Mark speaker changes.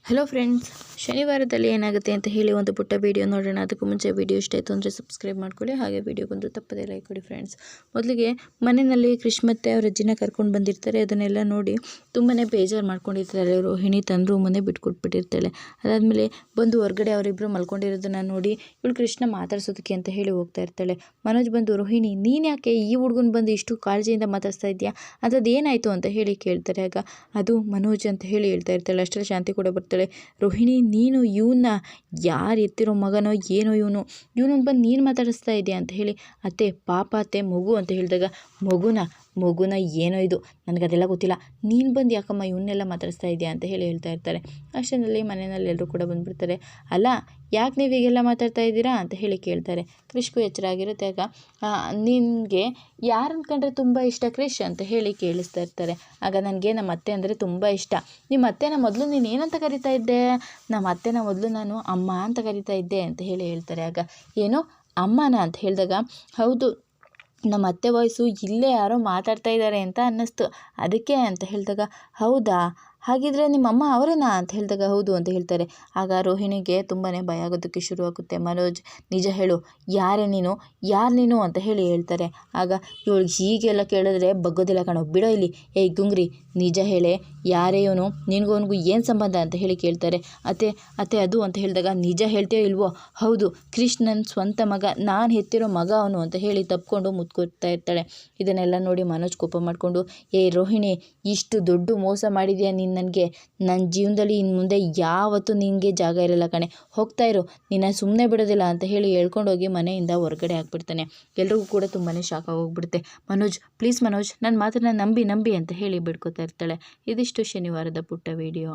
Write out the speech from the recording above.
Speaker 1: Hello friends, ಶನಿವಾರದಲ್ಲಿ ಏನಾಗುತ್ತೆ ಅಂತ ಹೇಳಿ ಒಂದು ಪುಟ್ಟ ವೀಡಿಯೋ ನೋಡೋಣ. ಅದಕ್ಕೂ ಮುಂಚೆ ವೀಡಿಯೋ ಇಷ್ಟ ಆಯಿತು ಅಂದರೆ ಸಬ್ಸ್ಕ್ರೈಬ್ ಮಾಡ್ಕೊಳ್ಳಿ, ಹಾಗೆ ವೀಡಿಯೋಗೊಂದು ತಪ್ಪದೇ ಲೈಕ್ ಕೊಡಿ ಫ್ರೆಂಡ್ಸ್. ಮೊದಲಿಗೆ ಮನೆಯಲ್ಲಿ ಕ್ರಿಶ್ ಮತ್ತು ಅವ್ರ ಅಜ್ಜಿನ ಕರ್ಕೊಂಡು ಬಂದಿರ್ತಾರೆ. ಅದನ್ನೆಲ್ಲ ನೋಡಿ ತುಂಬಾ ಬೇಜಾರು ಮಾಡ್ಕೊಂಡಿರ್ತಾರೆ. ರೋಹಿಣಿ ತನ್ನ ರೂಮನ್ನೇ ಬಿಟ್ಕೊಟ್ಬಿಟ್ಟಿರ್ತಾಳೆ. ಅದಾದಮೇಲೆ ಬಂದು ಹೊರಗಡೆ ಅವರಿಬ್ಬರು ಮಲ್ಕೊಂಡಿರೋದನ್ನು ನೋಡಿ ಇವಳು ಕೃಷ್ಣ ಮಾತಾಡ್ಸೋದಕ್ಕೆ ಅಂತ ಹೇಳಿ ಹೋಗ್ತಾ ಇರ್ತಾಳೆ. ಮನೋಜ್ ಬಂದು, ರೋಹಿಣಿ ನೀನು ಯಾಕೆ ಈ ಹುಡುಗನ ಬಂದು ಇಷ್ಟು ಕಾಳಜಿಯಿಂದ ಮಾತಾಡ್ಸ್ತಾ ಇದೆಯಾ, ಅದೇನಾಯಿತು ಅಂತ ಹೇಳಿ ಕೇಳ್ತಾರೆ. ಆಗ ಅದು ಮನೋಜ್ ಅಂತ ಹೇಳಿ ಹೇಳ್ತಾ ಇರ್ತಾಳೆ. ಅಷ್ಟರಲ್ಲಿ ಶಾಂತಿ ಕೂಡ ಬರ್ತಾಳೆ. ರೋಹಿಣಿ, ನೀನು ಇವನ್ನ ಯಾರು ಎತ್ತಿರೋ ಮಗನೋ ಏನೋ ಇವನೊಂದು ಬಂದು ನೀನು ಮಾತಾಡಿಸ್ತಾ ಇದೆಯಾ ಅಂತ ಹೇಳಿ, ಅತ್ತೆ ಪಾಪ ಅತ್ತೆ ಮಗು ಅಂತ ಹೇಳಿದಾಗ, ಮಗುನ ಏನೋ ಇದು ನನಗದೆಲ್ಲ ಗೊತ್ತಿಲ್ಲ, ನೀನು ಬಂದು ಯಾಕಮ್ಮ ಇವನ್ನೆಲ್ಲ ಮಾತಾಡಿಸ್ತಾ ಇದೆಯಾ ಅಂತ ಹೇಳಿ ಹೇಳ್ತಾ ಇರ್ತಾರೆ. ಅಷ್ಟರಲ್ಲಿ ಮನೆಯಲ್ಲಿ ಎಲ್ಲರೂ ಕೂಡ ಬಂದುಬಿಡ್ತಾರೆ. ಅಲ್ಲ, ಯಾಕೆ ನೀವು ಹೀಗೆಲ್ಲ ಮಾತಾಡ್ತಾ ಇದ್ದೀರಾ ಅಂತ ಹೇಳಿ ಕೇಳ್ತಾರೆ. ಕ್ರಿಶ್ಗೂ ಎಚ್ಚರ ಆಗಿರುತ್ತೆ. ಆಗ ನಿನಗೆ ಯಾರು ಅಂದ್ಕೊಂಡ್ರೆ ತುಂಬ ಇಷ್ಟ ಕ್ರಿಶ್ ಅಂತ ಹೇಳಿ ಕೇಳಿಸ್ತಾ ಇರ್ತಾರೆ. ಆಗ ನನಗೆ ನಮ್ಮ ಅತ್ತೆ ಅಂದರೆ ತುಂಬ ಇಷ್ಟ. ನಿಮ್ಮ ಅತ್ತೆನ ಮೊದಲು ನೀನು ಏನಂತ ಕರಿತಾ ಇದ್ದೆ? ನಮ್ಮ ಅತ್ತೆನ ಮೊದಲು ನಾನು ಅಮ್ಮ ಅಂತ ಕರಿತಾ ಇದ್ದೆ ಅಂತ ಹೇಳಿ ಹೇಳ್ತಾರೆ. ಆಗ ಏನು ಅಮ್ಮನ ಅಂತ ಹೇಳಿದಾಗ, ಹೌದು, ನಮ್ಮ ಅತ್ತೆ ವಾಯ್ಸು ಇಲ್ಲೇ ಯಾರೋ ಮಾತಾಡ್ತಾ ಇದ್ದಾರೆ ಅಂತ ಅನ್ನಿಸ್ತು, ಅದಕ್ಕೆ ಅಂತ ಹೇಳಿದಾಗ, ಹೌದಾ, ಹಾಗಿದ್ರೆ ನಿಮ್ಮಮ್ಮ ಅವರೇನಾ ಅಂತ ಹೇಳಿದಾಗ, ಹೌದು ಅಂತ ಹೇಳ್ತಾರೆ. ಆಗ ರೋಹಿಣಿಗೆ ತುಂಬಾ ಭಯ ಆಗೋದಕ್ಕೆ ಶುರುವಾಗುತ್ತೆ. ಮನೋಜ್, ನಿಜ ಹೇಳು, ಯಾರು ನೀನು ಅಂತ ಹೇಳಿ ಹೇಳ್ತಾರೆ. ಆಗ ಇವಳು ಹೀಗೆಲ್ಲ ಕೇಳಿದ್ರೆ ಬಗ್ಗೋದಿಲ್ಲ ಕಣೋ, ಬಿಡೋ ಇಲ್ಲಿ, ಏಯ್ ಗುಂಗ್ರಿ, ನಿಜ ಹೇಳೆ, ಯಾರೇ ಇವನು, ನಿನಗೂ ಅವನಿಗೂ ಏನು ಸಂಬಂಧ ಅಂತ ಹೇಳಿ ಕೇಳ್ತಾರೆ. ಅತ್ತೆ ಅದು ಅಂತ ಹೇಳಿದಾಗ, ನಿಜ ಹೇಳ್ತೀಯೋ ಇಲ್ವೋ? ಹೌದು, ಕ್ರಿಶ್ ನನ್ನ ಸ್ವಂತ ಮಗ, ನಾನು ಹೆತ್ತಿರೋ ಮಗ ಅವನು ಅಂತ ಹೇಳಿ ತಪ್ಕೊಂಡು ಮುತ್ಕೊಡ್ತಾ ಇರ್ತಾಳೆ. ಇದನ್ನೆಲ್ಲ ನೋಡಿ ಮನೋಜ್ ಕೋಪ ಮಾಡಿಕೊಂಡು, ಏಯ್ ರೋಹಿಣಿ, ಇಷ್ಟು ದೊಡ್ಡ ಮೋಸ ಮಾಡಿದ್ಯಾ ನೀನು ನನಗೆ, ನನ್ನ ಜೀವನದಲ್ಲಿ ಇನ್ನು ಮುಂದೆ ಯಾವತ್ತೂ ನಿನಗೆ ಜಾಗ ಇರಲ್ಲ ಕಣೆ, ಹೋಗ್ತಾ ಇರು, ನಿನ್ನ ಸುಮ್ಮನೆ ಬಿಡೋದಿಲ್ಲ ಅಂತ ಹೇಳಿ ಹೇಳ್ಕೊಂಡೋಗಿ ಮನೆಯಿಂದ ಹೊರಗಡೆ ಹಾಕ್ಬಿಡ್ತಾನೆ. ಎಲ್ರಿಗೂ ಕೂಡ ತುಂಬಾ ಶಾಕ್ ಆಗೋಗ್ಬಿಡುತ್ತೆ. ಮನೋಜ್, ಪ್ಲೀಸ್ ಮನೋಜ್, ನನ್ನ ಮಾತನ್ನು ನಂಬಿ ಅಂತ ಹೇಳಿ ಬಿಡ್ಕೋತಾ ಇರ್ತಾಳೆ. ಇದಿಷ್ಟು ಶನಿವಾರದ ಪುಟ್ಟ ವಿಡಿಯೋ.